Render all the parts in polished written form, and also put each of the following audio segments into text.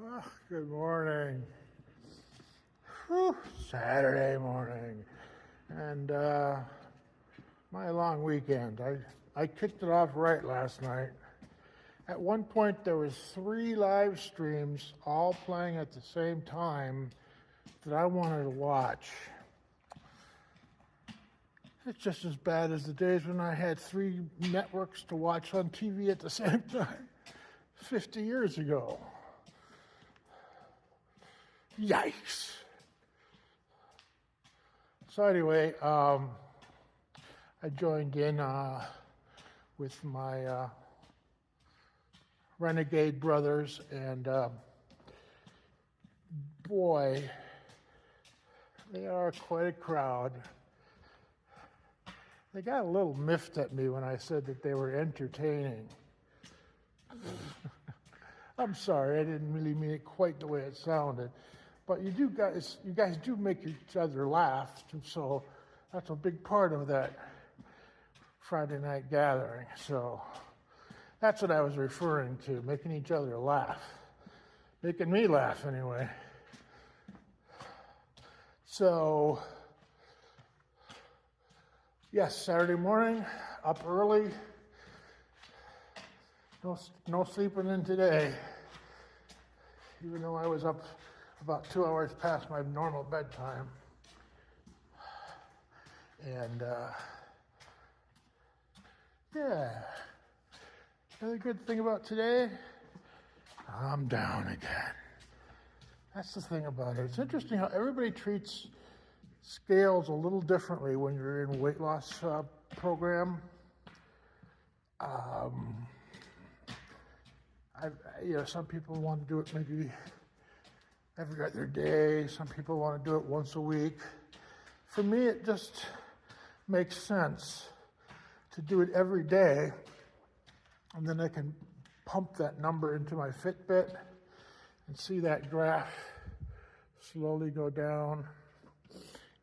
Oh, good morning. Whew, Saturday morning. And my long weekend. I kicked it off right last night. At one point there was 3 live streams all playing at the same time that I wanted to watch. It's just as bad as the days when I had 3 networks to watch on TV at the same time 50 years ago. Yikes. So anyway, I joined in with my renegade brothers, and boy, they are quite a crowd. They got a little miffed at me when I said that they were entertaining. I'm sorry, I didn't really mean it quite the way it sounded. But you guys do make each other laugh, so that's a big part of that Friday night gathering. So that's what I was referring to, making each other laugh. Making me laugh, anyway. So, yes, Saturday morning, up early. No sleeping in today, even though I was up about 2 hours past my normal bedtime. And yeah, another good thing about today, I'm down again. That's the thing about it. It's interesting how everybody treats scales a little differently when you're in a weight loss program. Some people want to do it maybe every other day. Some people want to do it once a week. For me, it just makes sense to do it every day, and then I can pump that number into my Fitbit and see that graph slowly go down.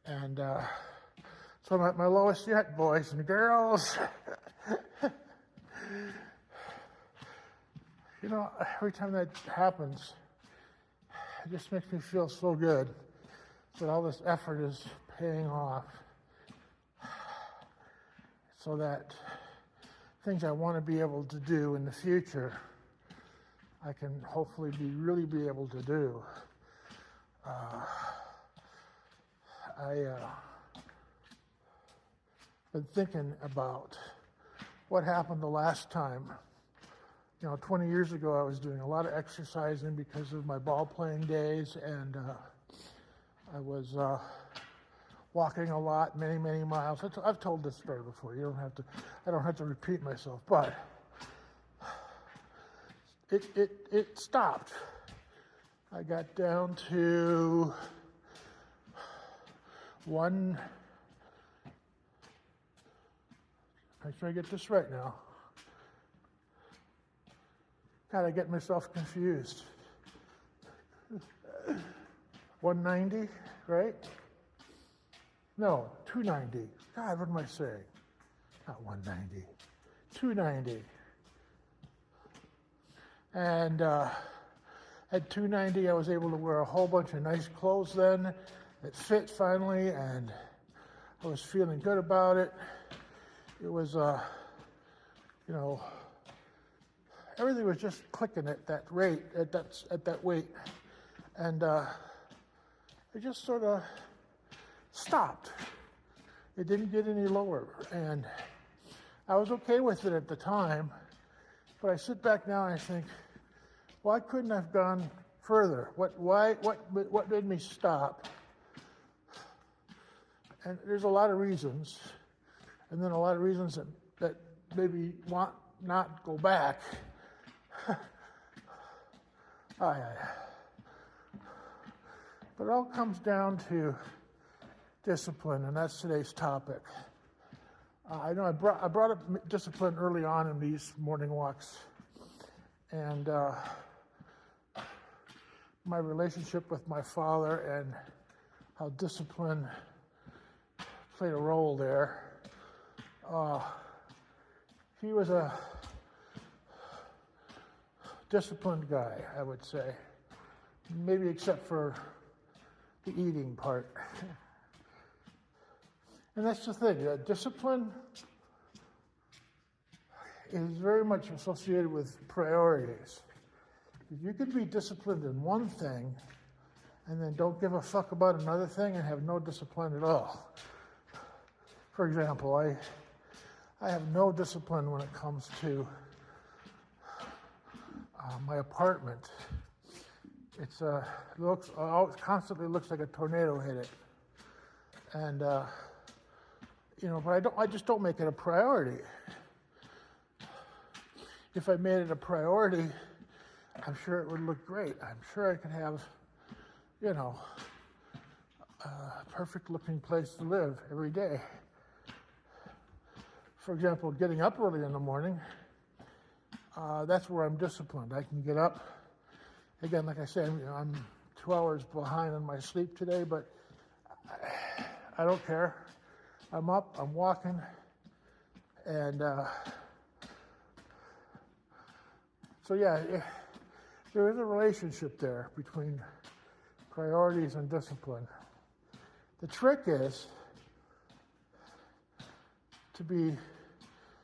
And so I'm at my lowest yet, boys and girls. Every time that happens, it just makes me feel so good that all this effort is paying off, so that things I want to be able to do in the future, I can hopefully really be able to do. I've been thinking about what happened the last time. 20 years ago, I was doing a lot of exercising because of my ball playing days, and I was walking a lot, many, many miles. I've told this story before. I don't have to repeat myself, but it stopped. I got down to make sure I get this right now. Gotta get myself confused. 190, right? No, 290. God, what am I saying? Not 190. 290. And at 290, I was able to wear a whole bunch of nice clothes then that fit finally, and I was feeling good about it. It was, everything was just clicking at that rate, at that weight. And it just sort of stopped. It didn't get any lower. And I was okay with it at the time. But I sit back now and I think, why couldn't I have gone further? What made me stop? And there's a lot of reasons. And then a lot of reasons that maybe want not go back. But it all comes down to discipline, and that's today's topic. I know I brought up discipline early on in these morning walks, and my relationship with my father and how discipline played a role there. He was a disciplined guy, I would say. maybe except for the eating part. And that's the thing, discipline is very much associated with priorities. You could be disciplined in one thing and then don't give a fuck about another thing and have no discipline at all. For example, I have no discipline when it comes to my apartment. It constantly looks like a tornado hit it. And, but I just don't make it a priority. If I made it a priority, I'm sure it would look great. I'm sure I could have, a perfect looking place to live every day. For example, getting up early in the morning, that's where I'm disciplined. I can get up. Again, like I said, I'm 2 hours behind on my sleep today, but I don't care. I'm up, I'm walking, and so yeah, there is a relationship there between priorities and discipline. The trick is to be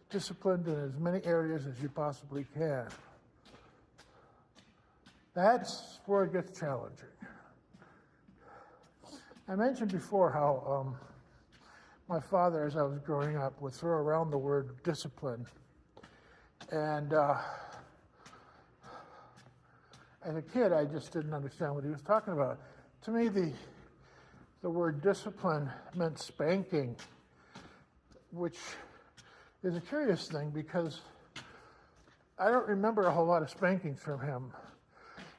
disciplined in as many areas as you possibly can. That's where it gets challenging. I mentioned before how my father, as I was growing up, would throw around the word discipline. And as a kid, I just didn't understand what he was talking about. To me, the word discipline meant spanking, which is a curious thing because I don't remember a whole lot of spankings from him.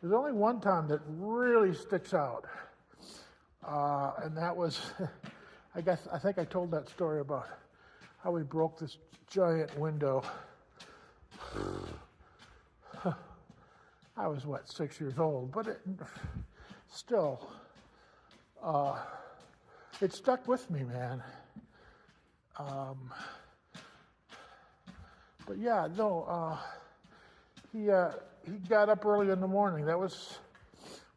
There's only one time that really sticks out, and that was, I think I told that story about how we broke this giant window. I was, 6 years old, but still, it stuck with me, man. But yeah, no, he got up early in the morning. That was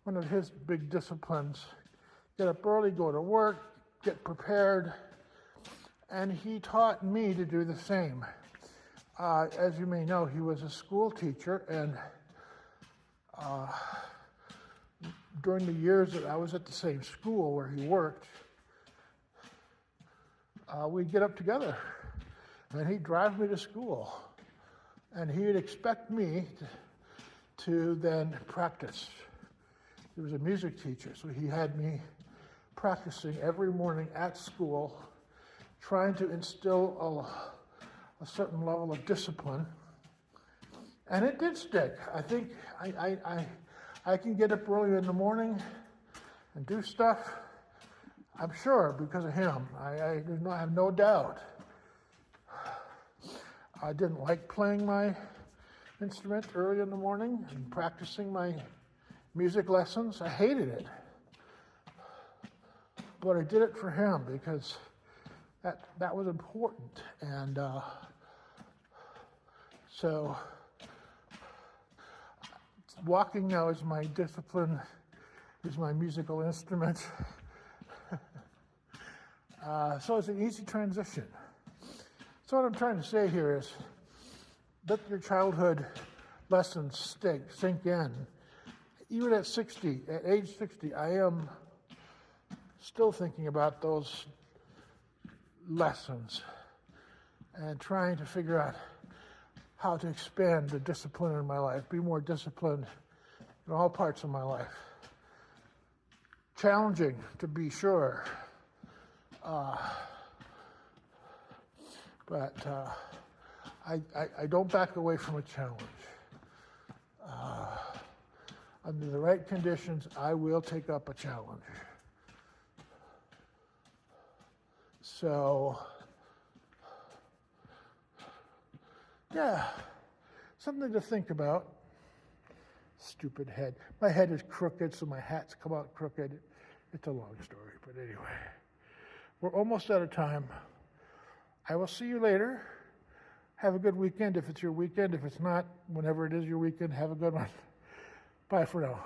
one of his big disciplines. Get up early, go to work, get prepared, and he taught me to do the same. As you may know, he was a school teacher, and during the years that I was at the same school where he worked, we'd get up together, and he'd drive me to school, and he'd expect me to then practice. He was a music teacher, so he had me practicing every morning at school, trying to instill a certain level of discipline. And it did stick. I think I can get up early in the morning and do stuff, I'm sure, because of him. I have no doubt. I didn't like playing my instrument early in the morning and practicing my music lessons. I hated it. But I did it for him because that was important. And so walking now is my discipline, is my musical instrument. So it's an easy transition. So what I'm trying to say here is let your childhood lessons sink in. Even at age 60, I am still thinking about those lessons and trying to figure out how to expand the discipline in my life, be more disciplined in all parts of my life. Challenging, to be sure. But I don't back away from a challenge. Under the right conditions, I will take up a challenge. So, yeah, something to think about. Stupid head. My head is crooked, so my hats come out crooked. It's a long story, but anyway. We're almost out of time. I will see you later. Have a good weekend if it's your weekend. If it's not, whenever it is your weekend, have a good one. Bye for now.